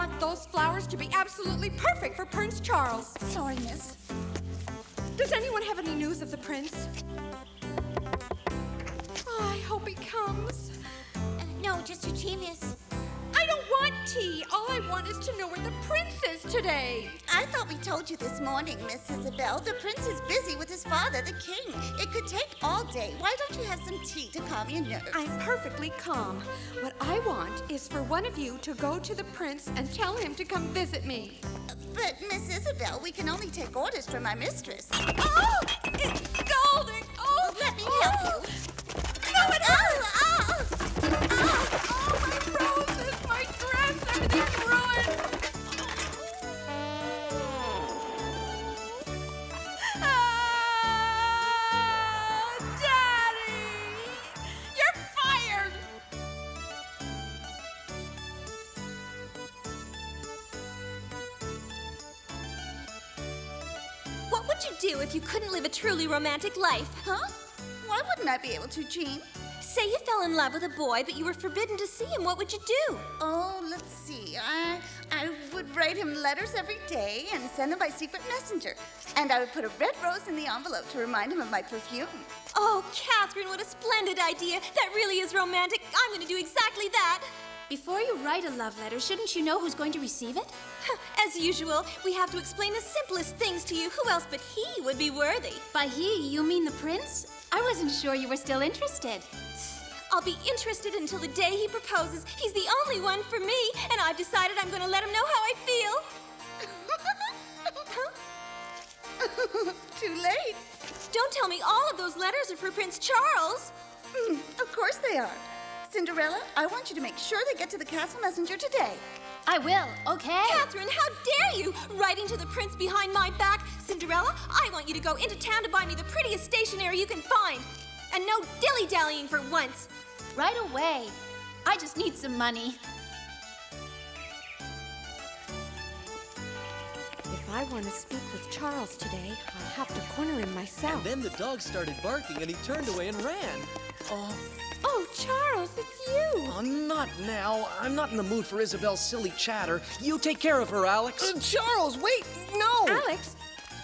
want those flowers to be absolutely perfect for Prince Charles. Sorry, miss. Does anyone have any news of the prince? Oh, I hope he comes. No, just your tea, miss. I don't want tea. All I want is to know where the prince is today. I thought we told you this morning, Miss Isabel. The prince is busy with his father, the king. It could take all day. Why don't you have some tea to calm your nerves? I'm perfectly calm. What I want is for one of you to go to the prince and tell him to come visit me. But, Miss Isabel, we can only take orders from my mistress. Oh! It's scalding! Oh! Let me help you. No, it hurts! Oh, My roses, my dress, everything's ruined! Daddy! You're fired! What would you do if you couldn't live a truly romantic life? Huh? Why wouldn't I be able to, Jean? Say you fell in love with a boy, but you were forbidden to see him. What would you do? Oh, let's see. I would write him letters every day and send them by secret messenger. And I would put a red rose in the envelope to remind him of my perfume. Oh, Catherine, what a splendid idea. That really is romantic. I'm going to do exactly that. Before you write a love letter, shouldn't you know who's going to receive it? As usual, we have to explain the simplest things to you. Who else but he would be worthy? By he, you mean the prince? I wasn't sure you were still interested. I'll be interested until the day he proposes. He's the only one for me, and I've decided I'm going to let him know how I feel. Too late. Don't tell me all of those letters are for Prince Charles. Of course they are. Cinderella, I want you to make sure they get to the castle messenger today. I will, okay? Catherine, how dare you! Writing to the prince behind my back. Cinderella, I want you to go into town to buy me the prettiest stationery you can find. And no dilly-dallying for once. Right away. I just need some money. If I want to speak with Charles today, I'll have to corner him myself. And then the dog started barking and he turned away and ran. Oh, Charles, it's you! Oh, not now. I'm not in the mood for Isabel's silly chatter. You take care of her, Alex. Charles, wait! No!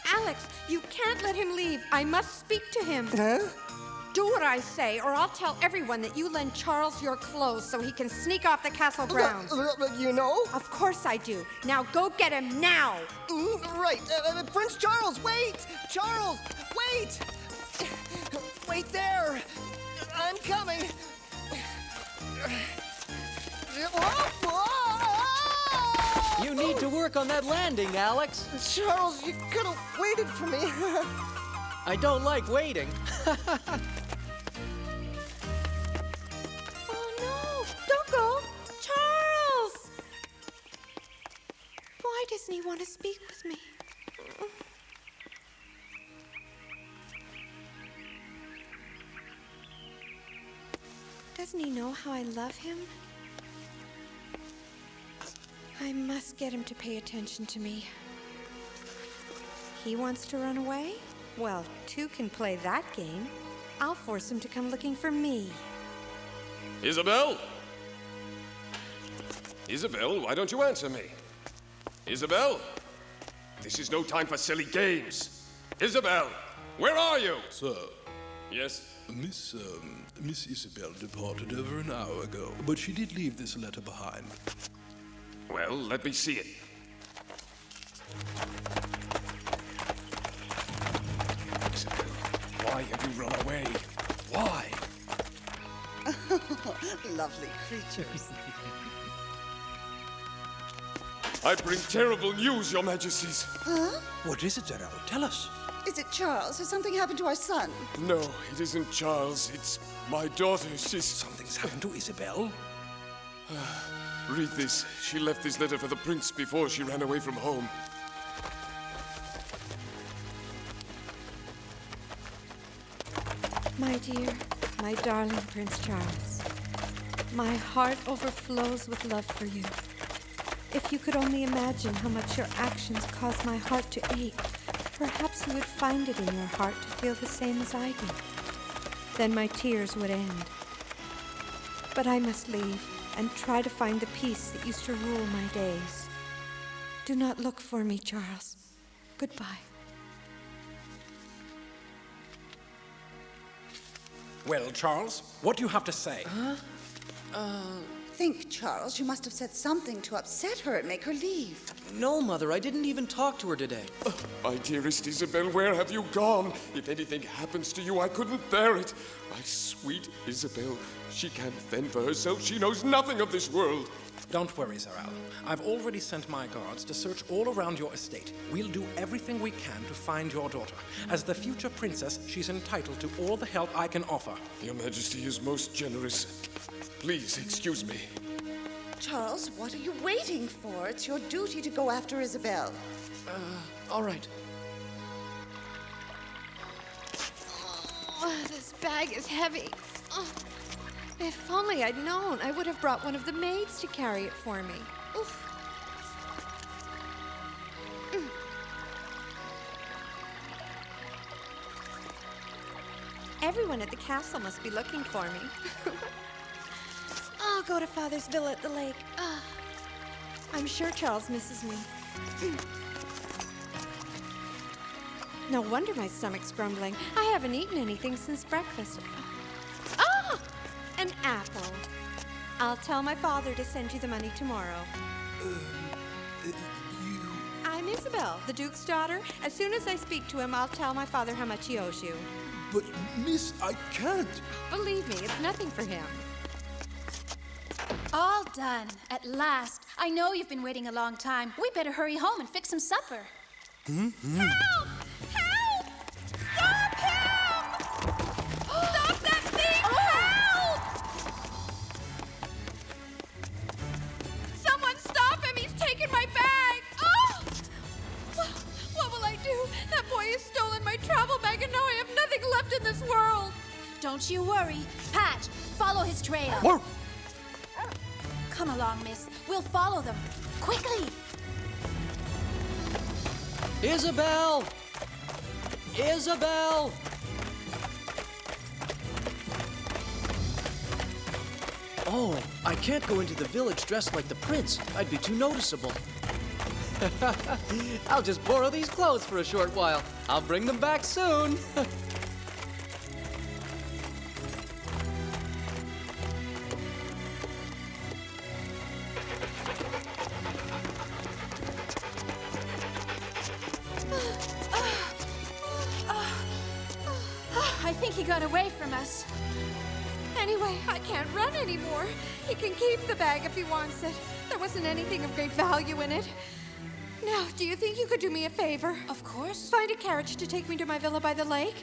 Alex, you can't let him leave. I must speak to him. Huh? Do what I say, or I'll tell everyone that you lend Charles your clothes so he can sneak off the castle grounds. You know? Of course I do. Now go get him now! Right. Prince Charles, wait! Charles, wait! Wait there! I'm coming! You need to work on that landing, Alex. Charles, you could have waited for me. I don't like waiting. Oh no! Don't go! Charles! Why doesn't he want to speak with me? Doesn't he know how I love him? I must get him to pay attention to me. He wants to run away? Well, two can play that game. I'll force him to come looking for me. Isabel? Isabel, why don't you answer me? Isabel? This is no time for silly games. Isabel, where are you? Sir, Yes? Miss Isabel departed over an hour ago, but she did leave this letter behind. Well, let me see it. Isabel, why have you run away? Why? Lovely creatures. I bring terrible news, Your Majesties. Huh? What is it, General? Tell us. Is it Charles? Has something happened to our son? No, it isn't Charles. It's my daughter. Something's happened to Isabel? Read this. She left this letter for the prince before she ran away from home. My dear, my darling Prince Charles, my heart overflows with love for you. If you could only imagine how much your actions cause my heart to ache, perhaps you would find it in your heart to feel the same as I do. Then my tears would end. But I must leave and try to find the peace that used to rule my days. Do not look for me, Charles. Goodbye. Well, Charles, what do you have to say? Think, Charles, you must have said something to upset her and make her leave. No, Mother, I didn't even talk to her today. My dearest Isabel, where have you gone? If anything happens to you, I couldn't bear it. My sweet Isabel, she can't fend for herself. She knows nothing of this world. Don't worry, Sir Al. I've already sent my guards to search all around your estate. We'll do everything we can to find your daughter. As the future princess, she's entitled to all the help I can offer. Your Majesty is most generous. Please, excuse me. Charles, what are you waiting for? It's your duty to go after Isabel. All right. Oh, this bag is heavy. Oh, if only I'd known, I would have brought one of the maids to carry it for me. Oof. Everyone at the castle must be looking for me. I'll go to Father's villa at the lake. I'm sure Charles misses me. No wonder my stomach's grumbling. I haven't eaten anything since breakfast. Ah! An apple. I'll tell my father to send you the money tomorrow. I'm Isabel, the Duke's daughter. As soon as I speak to him, I'll tell my father how much he owes you. But, Miss, I can't. Believe me, it's nothing for him. All done. At last. I know you've been waiting a long time. We better hurry home and fix some supper. Help! Help! Stop him! Stop that thing! Help! Someone stop him! He's taken my bag! Oh! What will I do? That boy has stolen my travel bag and now I have nothing left in this world. Don't you worry. Patch, follow his trail. Whoa. Come along, miss. We'll follow them. Quickly! Isabel! Isabel! Oh, I can't go into the village dressed like the prince. I'd be too noticeable. I'll just borrow these clothes for a short while. I'll bring them back soon. I think he got away from us. Anyway, I can't run anymore. He can keep the bag if he wants it. There wasn't anything of great value in it. Now, do you think you could do me a favor? Of course. Find a carriage to take me to my villa by the lake?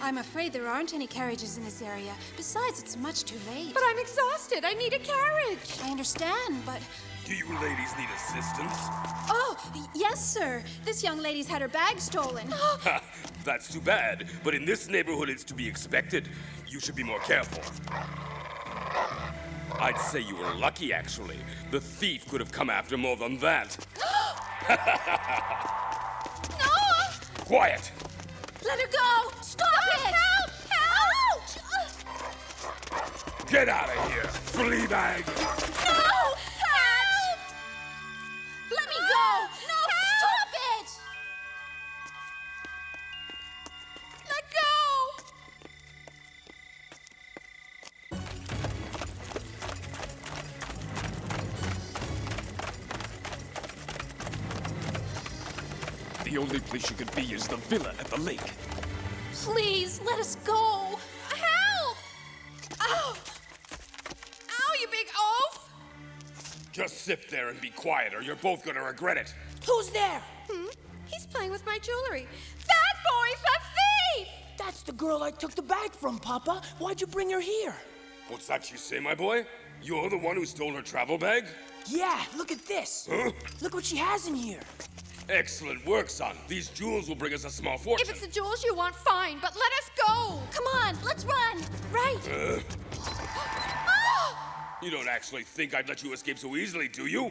I'm afraid there aren't any carriages in this area. Besides, it's much too late. But I'm exhausted. I need a carriage. I understand, but... Do you ladies need assistance? Oh, yes, sir. This young lady's had her bag stolen. Ha! That's too bad, but in this neighborhood it's to be expected. You should be more careful. I'd say you were lucky, actually. The thief could have come after more than that. No! Quiet! Let her go! Stop it! Help! Help! Get out of here, flea bag! No! Help! Let me go! No! Stop it! Let go! The only place you could be is the villa at the lake. Please, let us go! Help! Ow! Ow, you big oaf! Just sit there and be quiet, or you're both gonna regret it. Who's there? He's playing with my jewelry. That boy's a thief! That's the girl I took the bag from, Papa. Why'd you bring her here? What's that you say, my boy? You're the one who stole her travel bag? Yeah, look at this. Huh? Look what she has in here. Excellent work, son. These jewels will bring us a small fortune. If it's the jewels you want, fine, but let us go! Come on, let's run! Right! You don't actually think I'd let you escape so easily, do you?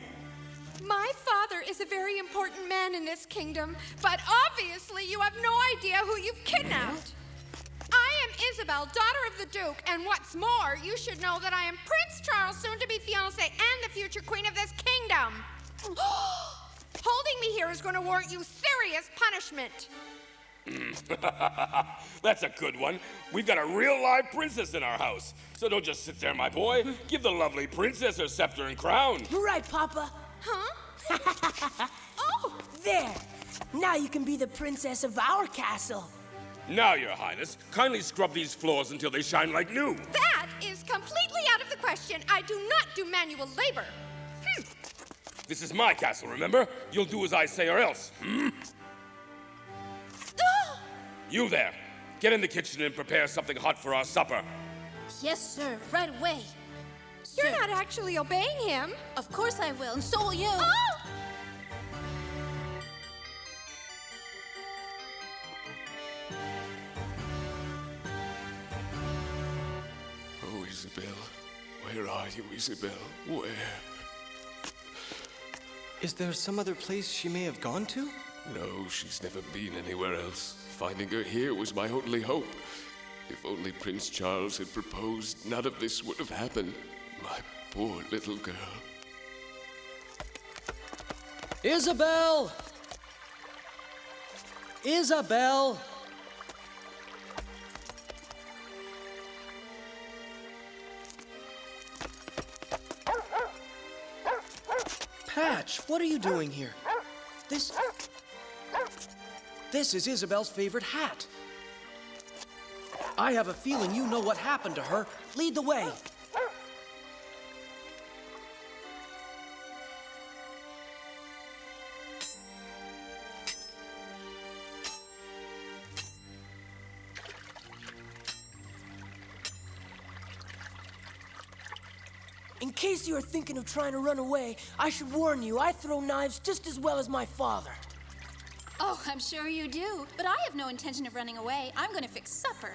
My father is a very important man in this kingdom, but obviously you have no idea who you've kidnapped. I am Isabel, daughter of the Duke, and what's more, you should know that I am Prince Charles' soon-to-be fiancé and the future queen of this kingdom. Holding me here is going to warrant you serious punishment. That's a good one. We've got a real live princess in our house. So don't just sit there, my boy. Give the lovely princess her scepter and crown. You're right, Papa. Huh? Oh! There. Now you can be the princess of our castle. Now, Your Highness, kindly scrub these floors until they shine like new. That is completely out of the question. I do not do manual labor. This is my castle, remember? You'll do as I say or else. You there. Get in the kitchen and prepare something hot for our supper. Yes, sir, right away. You're not actually obeying him. Of course I will, and so will you. Oh! Oh, Isabel. Where are you, Isabel? Where? Is there some other place she may have gone to? No, she's never been anywhere else. Finding her here was my only hope. If only Prince Charles had proposed, none of this would have happened. My poor little girl. Isabel! Isabel! Patch, what are you doing here? This is Isabel's favorite hat. I have a feeling you know what happened to her. Lead the way. In case you are thinking of trying to run away, I should warn you, I throw knives just as well as my father. Oh, I'm sure you do. But I have no intention of running away. I'm going to fix supper.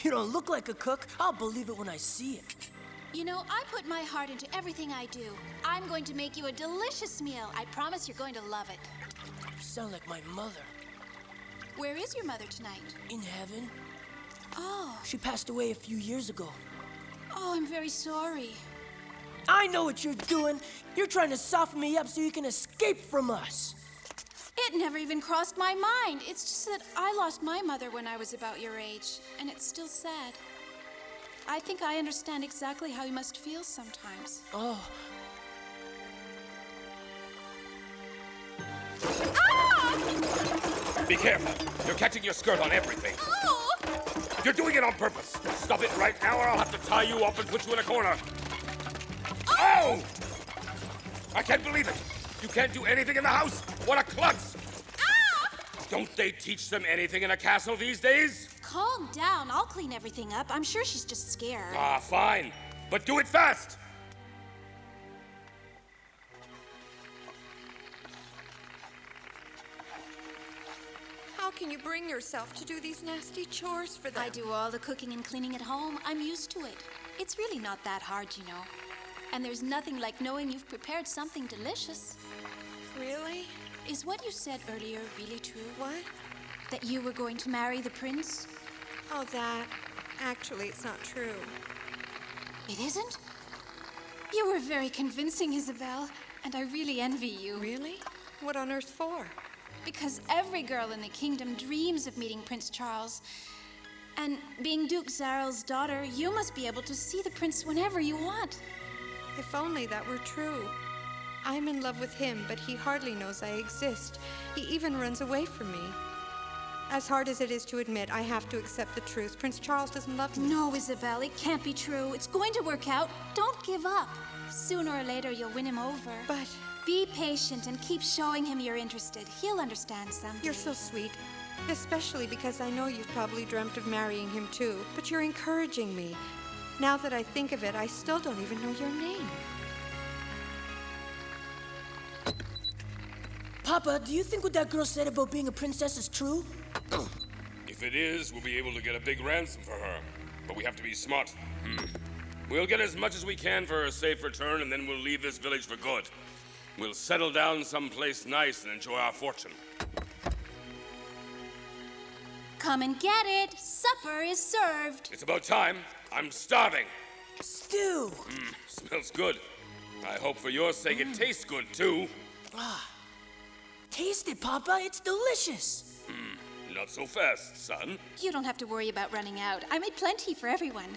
You don't look like a cook. I'll believe it when I see it. You know, I put my heart into everything I do. I'm going to make you a delicious meal. I promise you're going to love it. You sound like my mother. Where is your mother tonight? In heaven. Oh. She passed away a few years ago. Oh, I'm very sorry. I know what you're doing. You're trying to soften me up so you can escape from us. It never even crossed my mind. It's just that I lost my mother when I was about your age, and it's still sad. I think I understand exactly how you must feel sometimes. Oh. Ah! Be careful. You're catching your skirt on everything. Oh! You're doing it on purpose. Stop it right now or I'll have to tie you up and put you in a corner. Oh! I can't believe it. You can't do anything in the house? What a klutz! Ah! Don't they teach them anything in a castle these days? Calm down. I'll clean everything up. I'm sure she's just scared. Ah, fine. But do it fast! How can you bring yourself to do these nasty chores for them? I do all the cooking and cleaning at home. I'm used to it. It's really not that hard, you know. And there's nothing like knowing you've prepared something delicious. Really? Is what you said earlier really true? What? That you were going to marry the prince? Oh, that. Actually, it's not true. It isn't? You were very convincing, Isabel, and I really envy you. Really? What on earth for? Because every girl in the kingdom dreams of meeting Prince Charles. And being Duke Zarel's daughter, you must be able to see the prince whenever you want. If only that were true. I'm in love with him, but he hardly knows I exist. He even runs away from me. As hard as it is to admit, I have to accept the truth. Prince Charles doesn't love me. No, Isabel, it can't be true. It's going to work out. Don't give up. Sooner or later, you'll win him over. But... Be patient and keep showing him you're interested. He'll understand someday. You're so sweet. Especially because I know you've probably dreamt of marrying him too. But you're encouraging me. Now that I think of it, I still don't even know your name. Papa, do you think what that girl said about being a princess is true? If it is, we'll be able to get a big ransom for her. But we have to be smart. We'll get as much as we can for her safe return, and then we'll leave this village for good. We'll settle down someplace nice and enjoy our fortune. Come and get it. Supper is served. It's about time. I'm starving. Stew. Smells good. I hope for your sake it tastes good, too. Taste it, Papa. It's delicious. Not so fast, son. You don't have to worry about running out. I made plenty for everyone.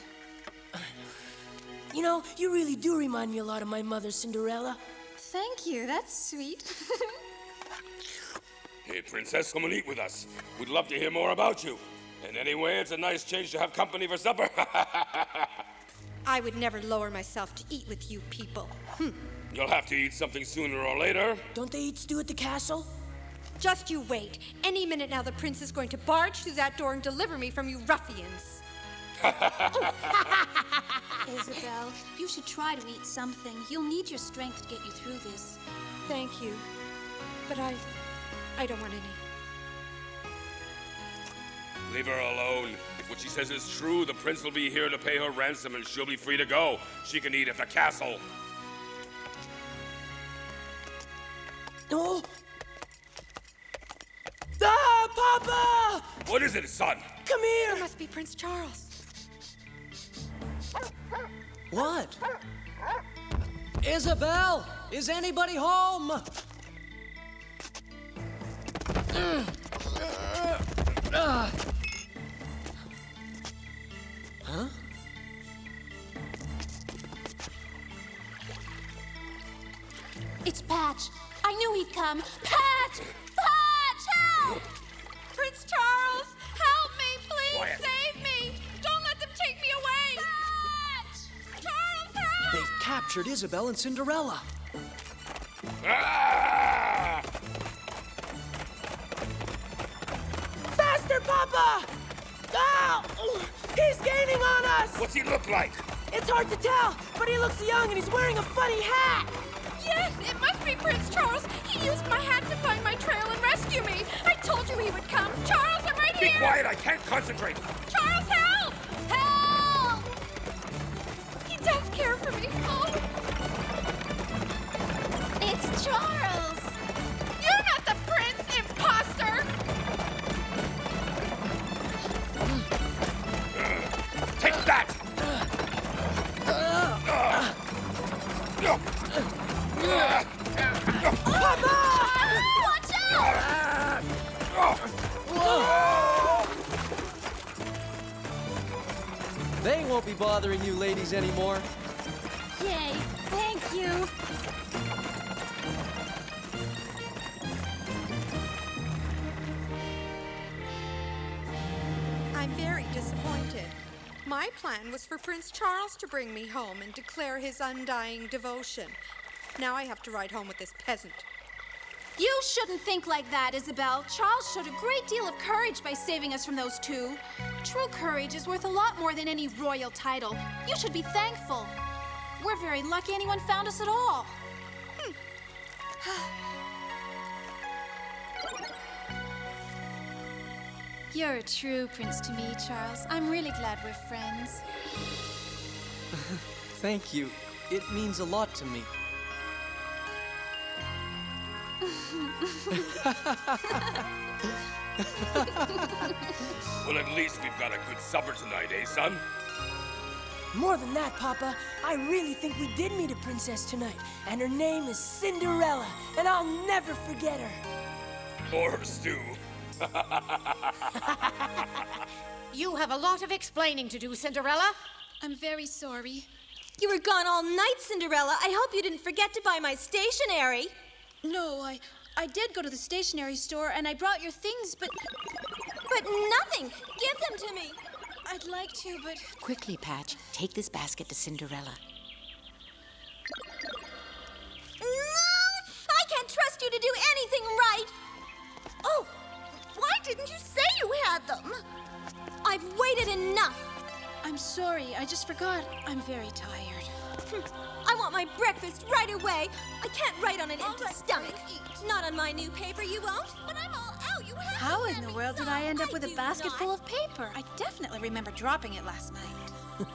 You know, you really do remind me a lot of my mother, Cinderella. Thank you. That's sweet. Hey, Princess, come and eat with us. We'd love to hear more about you. And anyway, it's a nice change to have company for supper. I would never lower myself to eat with you people. You'll have to eat something sooner or later. Don't they eat stew at the castle? Just you wait. Any minute now the prince is going to barge through that door and deliver me from you ruffians. Isabel, you should try to eat something. You'll need your strength to get you through this. Thank you. But I don't want any. Leave her alone. If what she says is true, the prince will be here to pay her ransom and she'll be free to go. She can eat at the castle. Oh! Ah, Papa! What is it, son? Come here! It must be Prince Charles. What? Isabel! Is anybody home? Huh? It's Patch. I knew he'd come. Patch! Patch, help! Prince Charles, help me, please. Quiet. Save me. Don't let them take me away. Patch! Charles, help! They've captured Isabel and Cinderella. Ah! Faster, Papa! Ah! He's gaining on us! What's he look like? It's hard to tell, but he looks young and he's wearing a funny hat. Yes, it must be Prince Charles. He used my hat to find my trail and rescue me. I told you he would come. Charles, I'm right Be here. quiet, I can't concentrate. Charles, help! Help! He does care for me. Oh, It's Charles! you're not the prince, imposter! Take that! Watch out! They won't be bothering you ladies anymore. Yay, thank you. I'm very disappointed. My plan was for Prince Charles to bring me home and declare his undying devotion. Now I have to ride home with this peasant. You shouldn't think like that, Isabel. Charles showed a great deal of courage by saving us from those two. True courage is worth a lot more than any royal title. You should be thankful. We're very lucky anyone found us at all. You're a true prince to me, Charles. I'm really glad we're friends. Thank you. It means a lot to me. Well, at least we've got a good supper tonight, eh, son? More than that, Papa, I really think we did meet a princess tonight, and her name is Cinderella, and I'll never forget her. Or her stew. You have a lot of explaining to do, Cinderella. I'm very sorry. You were gone all night, Cinderella. I hope you didn't forget to buy my stationery. No, I did go to the stationery store, and I brought your things, but nothing. Give them to me. I'd like to, but... Quickly, Patch, take this basket to Cinderella. No! I can't trust you to do anything right. Oh, why didn't you say you had them? I've waited enough. I'm sorry, I just forgot. I'm very tired. I want my breakfast right away. I can't write on an empty right, stomach. fine, eat. Not on my new paper, you won't. But I'm all out. You have How to in let the me world did some. I end up with I a do basket not. full of paper? I definitely remember dropping it last night.